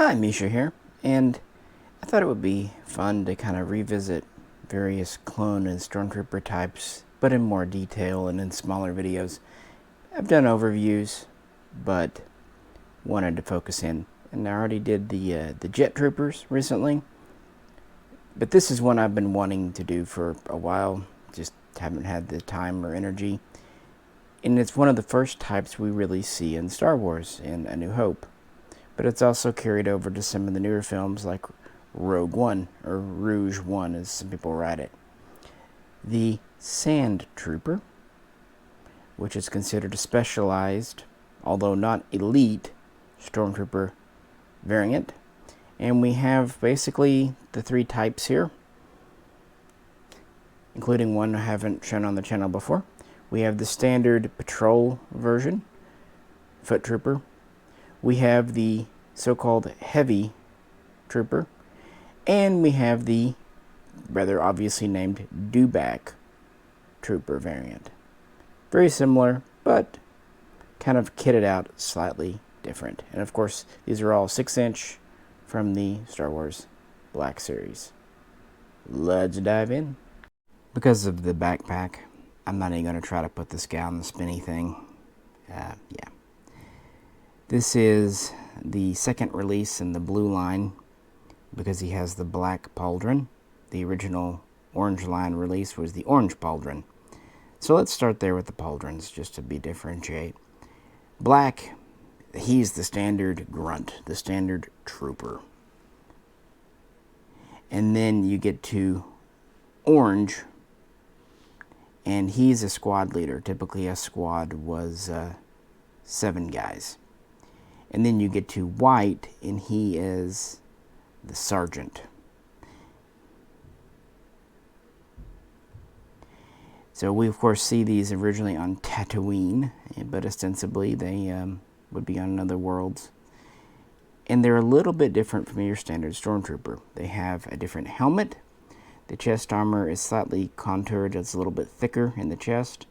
Hi, Misha here, and I thought it would be fun to kind of revisit various clone and Stormtrooper types, but in more detail and in smaller videos. I've done overviews, but wanted to focus in, and I already did the Jet Troopers recently, but this is one I've been wanting to do for a while, just haven't had the time or energy, and it's one of the first types we really see in Star Wars in A New Hope. But it's also carried over to some of the newer films like Rogue One, or Rouge One as some people write it. The Sandtrooper, which is considered a specialized, although not elite, Stormtrooper variant. And we have basically the three types here, including one I haven't shown on the channel before. We have the standard patrol version, Foot Trooper. We have the so-called heavy trooper, and we have the rather obviously named dewback trooper variant. Very similar, but kind of kitted out slightly different. And of course, these are all 6-inch from the Star Wars Black Series. Let's dive in. Because of the backpack, I'm not even going to try to put this guy on the spinny thing. Yeah. This is the second release in the blue line because he has the black pauldron. The original orange line release was the orange pauldron. So let's start there with the pauldrons just to differentiate. Black, he's the standard grunt, the standard trooper. And then you get to orange, and he's a squad leader. Typically a squad was 7 guys. And then you get to white, and he is the sergeant. So we, of course, see these originally on Tatooine, but ostensibly they would be on other worlds. And they're a little bit different from your standard Stormtrooper. They have a different helmet. The chest armor is slightly contoured. It's a little bit thicker in the chest.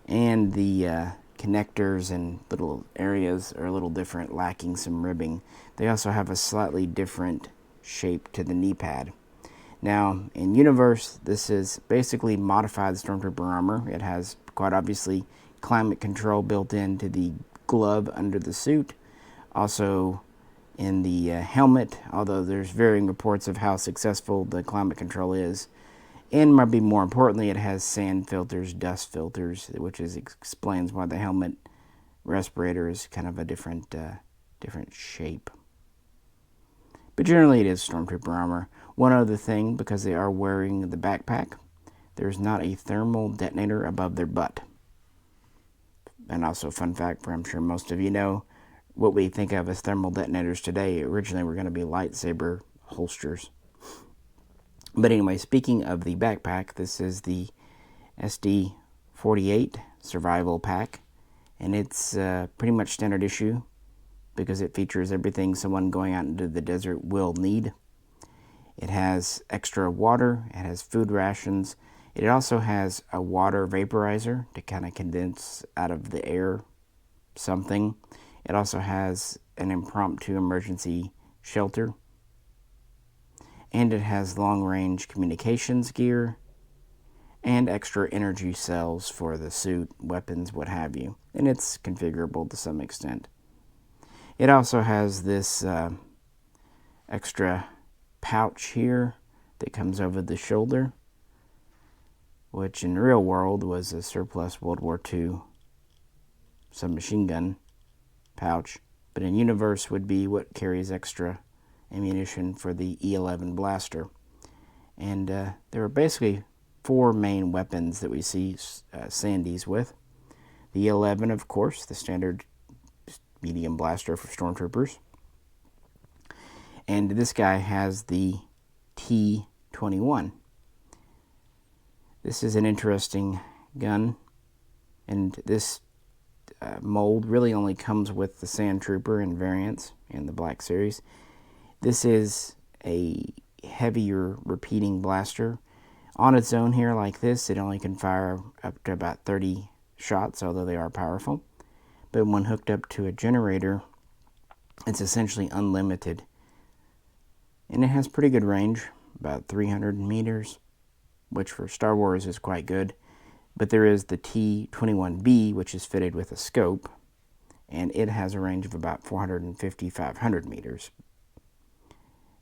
And the connectors and little areas are a little different, lacking some ribbing. They also have a slightly different shape to the knee pad. Now, in universe, this is basically modified Stormtrooper armor. It has, quite obviously, climate control built into the glove under the suit. Also, in the helmet, although there's varying reports of how successful the climate control is. And maybe more importantly, it has sand filters, dust filters, which explains why the helmet respirator is kind of a different shape. But generally it is Stormtrooper armor. One other thing, because they are wearing the backpack, there's not a thermal detonator above their butt. And also, fun fact, for I'm sure most of you know, what we think of as thermal detonators today originally were going to be lightsaber holsters. But anyway, speaking of the backpack, this is the SD-48 Survival Pack, and it's pretty much standard issue because it features everything someone going out into the desert will need. It has extra water, it has food rations, it also has a water vaporizer to kind of condense out of the air something. It also has an impromptu emergency shelter. And it has long-range communications gear and extra energy cells for the suit, weapons, what have you. And it's configurable to some extent. It also has this extra pouch here that comes over the shoulder, which in the real world was a surplus World War II submachine gun pouch, but in universe would be what carries extra ammunition for the E11 blaster. And there are basically 4 main weapons that we see Sandies with. The E11, of course, the standard medium blaster for Stormtroopers. And this guy has the T-21. This is an interesting gun, and this mold really only comes with the Sandtrooper and variants in the Black Series. This is a heavier repeating blaster. On its own here like this, it only can fire up to about 30 shots, although they are powerful. But when hooked up to a generator, it's essentially unlimited And it has pretty good range, about 300 meters, which for Star Wars is quite good. But there is the T-21B, which is fitted with a scope, and it has a range of about 450, 500 meters.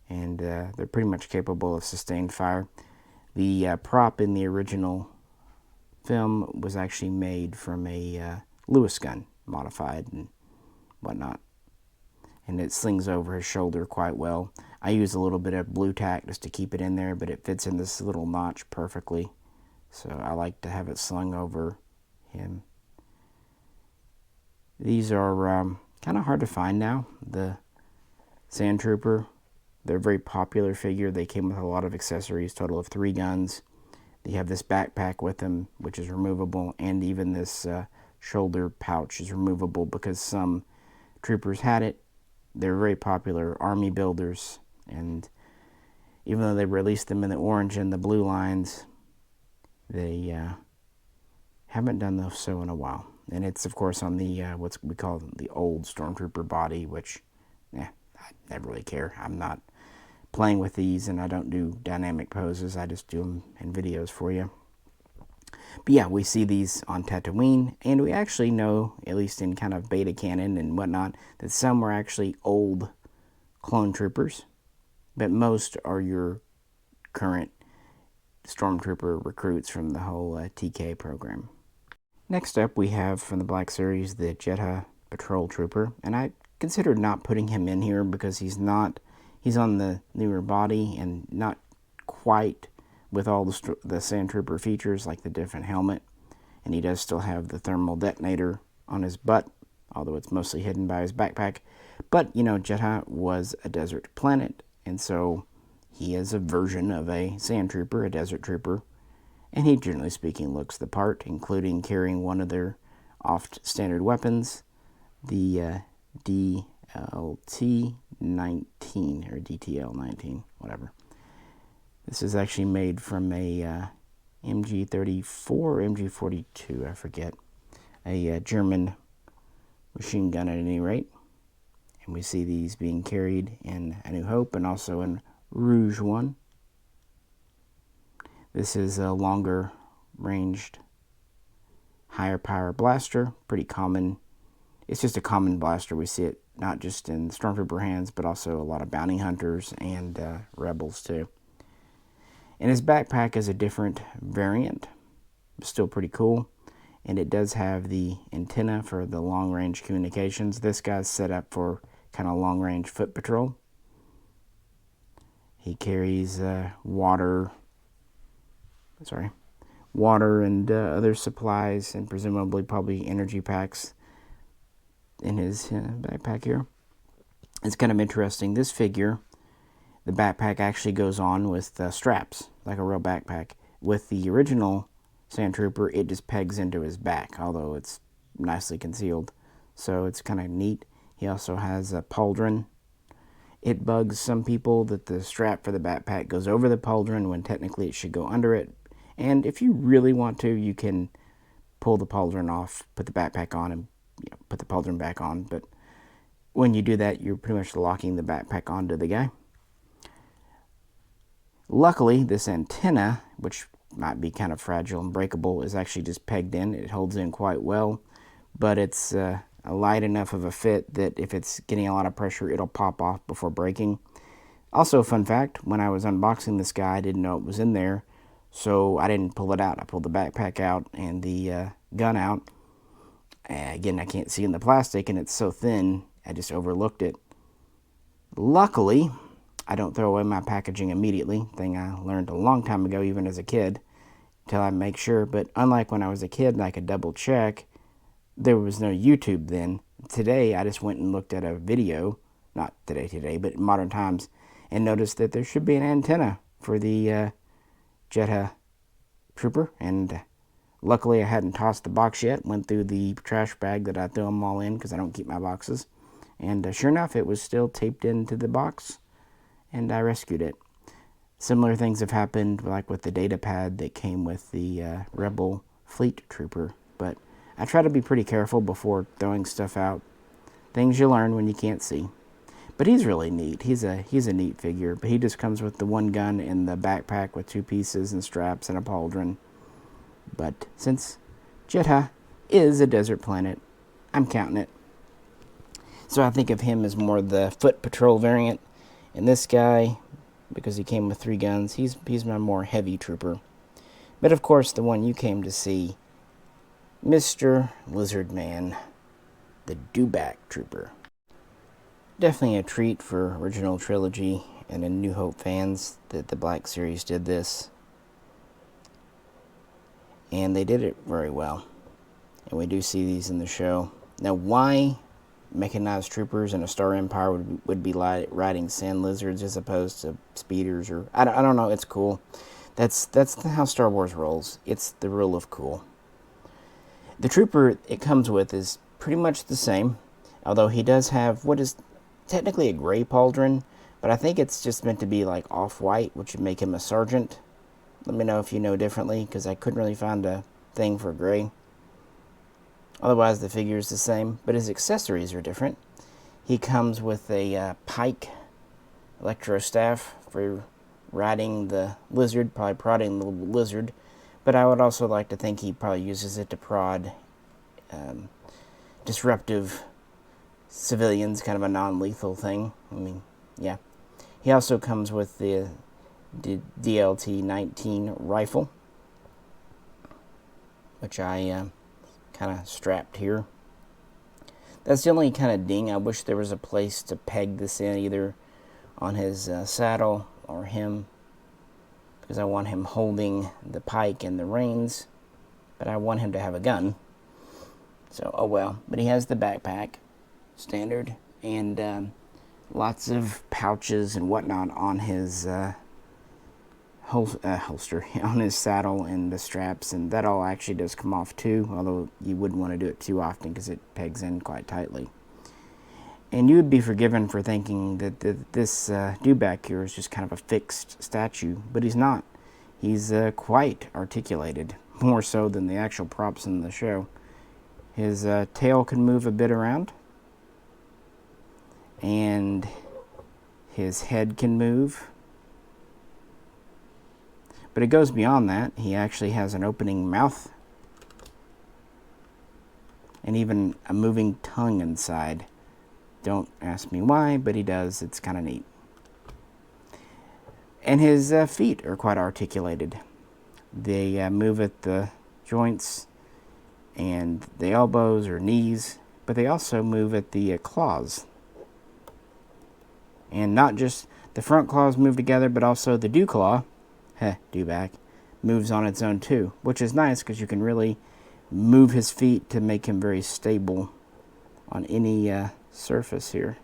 And they're pretty much capable of sustained fire. The prop in the original film was actually made from a Lewis gun, modified and whatnot. And it slings over his shoulder quite well. I use a little bit of blue tack just to keep it in there, but it fits in this little notch perfectly. So I like to have it slung over him. These are kind of hard to find now. The Sandtrooper, they're a very popular figure. They came with a lot of accessories, total of 3 guns. They have this backpack with them, which is removable, and even this shoulder pouch is removable because some troopers had it. They're very popular army builders, and even though they released them in the orange and the blue lines, they haven't done so in a while. And it's, of course, on the what we call the old Stormtrooper body, which I never really care. I'm not playing with these, and I don't do dynamic poses. I just do them in videos for you. But yeah, we see these on Tatooine, and we actually know, at least in kind of beta canon and whatnot, that some were actually old clone troopers, but most are your current Stormtrooper recruits from the whole TK program. Next up, we have from the Black Series the Jedha Patrol Trooper, and I considered not putting him in here because he's on the newer body and not quite with all the Sandtrooper features like the different helmet, and he does still have the thermal detonator on his butt, although it's mostly hidden by his backpack. But, you know, Jedha was a desert planet, and so he is a version of a Sandtrooper, a desert trooper, and he, generally speaking, looks the part, including carrying one of their oft-standard weapons, the DLT-19, or DTL-19, whatever. This is actually made from a MG34 or MG42, I forget. A German machine gun at any rate. And we see these being carried in A New Hope and also in Rouge One. This is a longer ranged, higher power blaster. Pretty common. It's just a common blaster. We see it not just in Stormtrooper hands, but also a lot of bounty hunters and rebels too. And his backpack is a different variant, still pretty cool. And it does have the antenna for the long-range communications. This guy's set up for kind of long-range foot patrol. He carries water and other supplies, and presumably probably energy packs in his backpack here. It's kind of interesting. This figure, the backpack actually goes on with straps, like a real backpack. With the original Sandtrooper, it just pegs into his back, although it's nicely concealed. So it's kind of neat. He also has a pauldron. It bugs some people that the strap for the backpack goes over the pauldron when technically it should go under it. And if you really want to, you can pull the pauldron off, put the backpack on, and put the pauldron back on. But when you do that, you're pretty much locking the backpack onto the guy. Luckily, this antenna, which might be kind of fragile and breakable, is actually just pegged in. It holds in quite well, but it's a light enough of a fit that if it's getting a lot of pressure, it'll pop off before breaking. Also, fun fact, when I was unboxing this guy, I didn't know it was in there, so I didn't pull it out. I pulled the backpack out and the gun out. Again, I can't see in the plastic, and it's so thin, I just overlooked it. Luckily, I don't throw away my packaging immediately, thing I learned a long time ago, even as a kid, until I make sure. But unlike when I was a kid and I could double check, there was no YouTube then. Today, I just went and looked at a video, not today, but in modern times, and noticed that there should be an antenna for the Jedha Trooper. And luckily, I hadn't tossed the box yet. Went through the trash bag that I throw them all in because I don't keep my boxes. And sure enough, it was still taped into the box, and I rescued it. Similar things have happened, like with the data pad that came with the Rebel Fleet Trooper. But I try to be pretty careful before throwing stuff out. Things you learn when you can't see. But he's really neat. He's a neat figure. But he just comes with the one gun and the backpack with 2 pieces and straps and a pauldron. But since Jedha is a desert planet, I'm counting it. So I think of him as more the foot patrol variant. And this guy, because he came with 3 guns, he's my more heavy trooper. But of course, the one you came to see, Mr. Lizard Man, the Dewback Trooper. Definitely a treat for original trilogy and A New Hope fans that the Black Series did this. And they did it very well. And we do see these in the show. Now, why mechanized troopers in a Star Empire would be riding sand lizards as opposed to speeders, or I don't know. It's cool. That's how Star Wars rolls. It's the rule of cool. The trooper it comes with is pretty much the same, although he does have what is technically a gray pauldron, but I think it's just meant to be like off-white, which would make him a sergeant. Let me know if you know differently, because I couldn't really find a thing for gray. Otherwise, the figure is the same, but his accessories are different. He comes with a pike electro staff for riding the lizard, probably prodding the lizard. But I would also like to think he probably uses it to prod disruptive civilians, kind of a non-lethal thing. I mean, yeah. He also comes with the DLT-19 rifle, which I kind of strapped here. That's the only kind of ding. I wish there was a place to peg this in, either on his saddle or him, because I want him holding the pike and the reins, but I want him to have a gun. So, oh well. But he has the backpack, standard, and lots of pouches and whatnot on his holster, on his saddle and the straps, and that all actually does come off too, although you wouldn't want to do it too often because it pegs in quite tightly. And you would be forgiven for thinking that this Dewback here is just kind of a fixed statue, but he's not. He's quite articulated, more so than the actual props in the show. His tail can move a bit around, and his head can move. But it goes beyond that. He actually has an opening mouth and even a moving tongue inside. Don't ask me why, but he does. It's kind of neat. And his feet are quite articulated. They move at the joints and the elbows or knees, but they also move at the claws. And not just the front claws move together, but also the dew claw, Dewback, moves on its own too, which is nice because you can really move his feet to make him very stable on any surface here.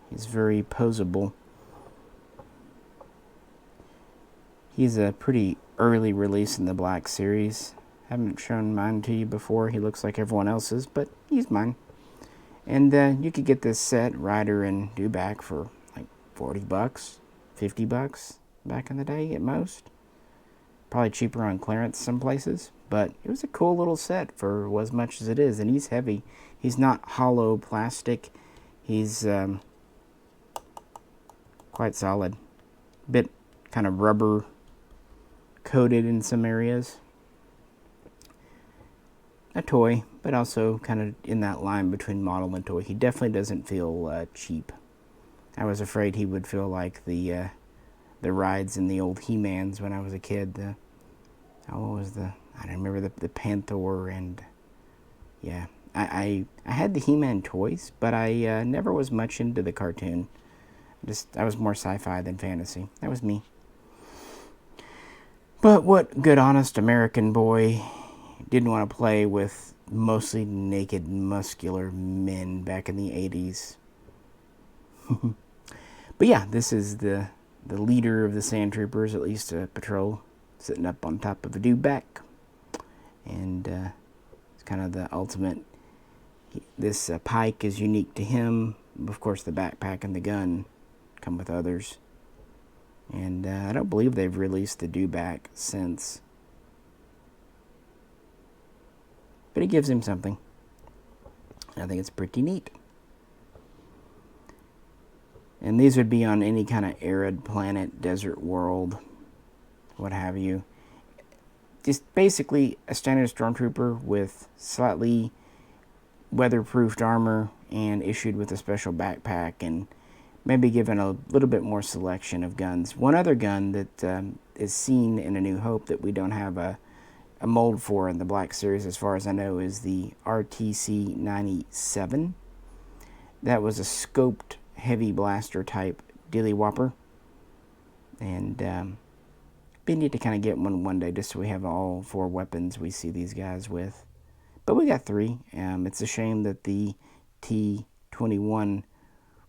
He's very poseable. He's a pretty early release in the Black Series. Haven't shown mine to you before. He looks like everyone else's, but he's mine. And you could get this set, Ryder and Dewback, for like $40, $50 back in the day at most. Probably cheaper on clearance some places, but it was a cool little set for as much as it is. And he's heavy. He's not hollow plastic. He's quite solid. Bit kind of rubber coated in some areas. A toy, but also kind of in that line between model and toy. He definitely doesn't feel cheap. I was afraid he would feel like the rides in the old He-Mans when I was a kid. I don't remember the Panther, and yeah, I had the He-Man toys, but I never was much into the cartoon. I was more sci-fi than fantasy. That was me. But what good, honest American boy didn't want to play with mostly naked, muscular men back in the 80s? But yeah, this is the leader of the Sandtroopers, at least a patrol, sitting up on top of a Dewback. And it's kind of the ultimate. This pike is unique to him. Of course, the backpack and the gun come with others. And I don't believe they've released the Dewback since. But it gives him something. I think it's pretty neat. And these would be on any kind of arid planet, desert world, what have you. Just basically a standard Stormtrooper with slightly weatherproofed armor and issued with a special backpack, and maybe given a little bit more selection of guns. One other gun that is seen in A New Hope that we don't have a mold for in the Black Series, as far as I know, is the RTC 97. That was a scoped heavy blaster type dilly whopper, and we need to kind of get one day just so we have all 4 weapons we see these guys with. But we got 3. It's a shame that the T-21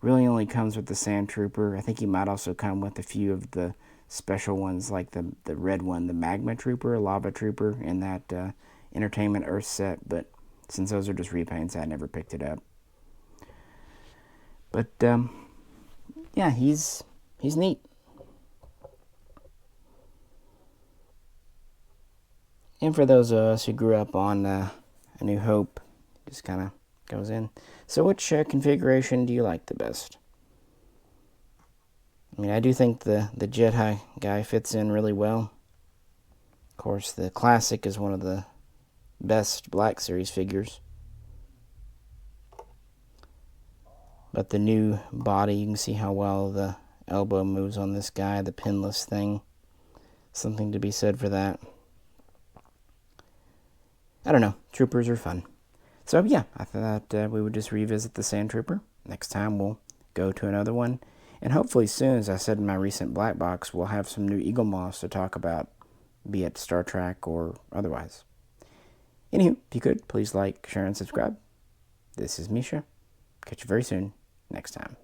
really only comes with the Sandtrooper. I think he might also come with a few of the special ones, like the red one, the Magma Trooper, Lava Trooper, in that Entertainment Earth set. But since those are just repaints, I never picked it up. But yeah, he's neat. And for those of us who grew up on A New Hope, just kind of goes in. So which configuration do you like the best? I mean, I do think the Jedi guy fits in really well. Of course, the Classic is one of the best Black Series figures. But the new body, you can see how well the elbow moves on this guy, the pinless thing. Something to be said for that. I don't know. Troopers are fun. So yeah, I thought we would just revisit the Sandtrooper. Next time we'll go to another one. And hopefully soon, as I said in my recent Black Box, we'll have some new Eagle Moths to talk about, be it Star Trek or otherwise. Anywho, if you could, please like, share, and subscribe. This is Misha. Catch you very soon next time.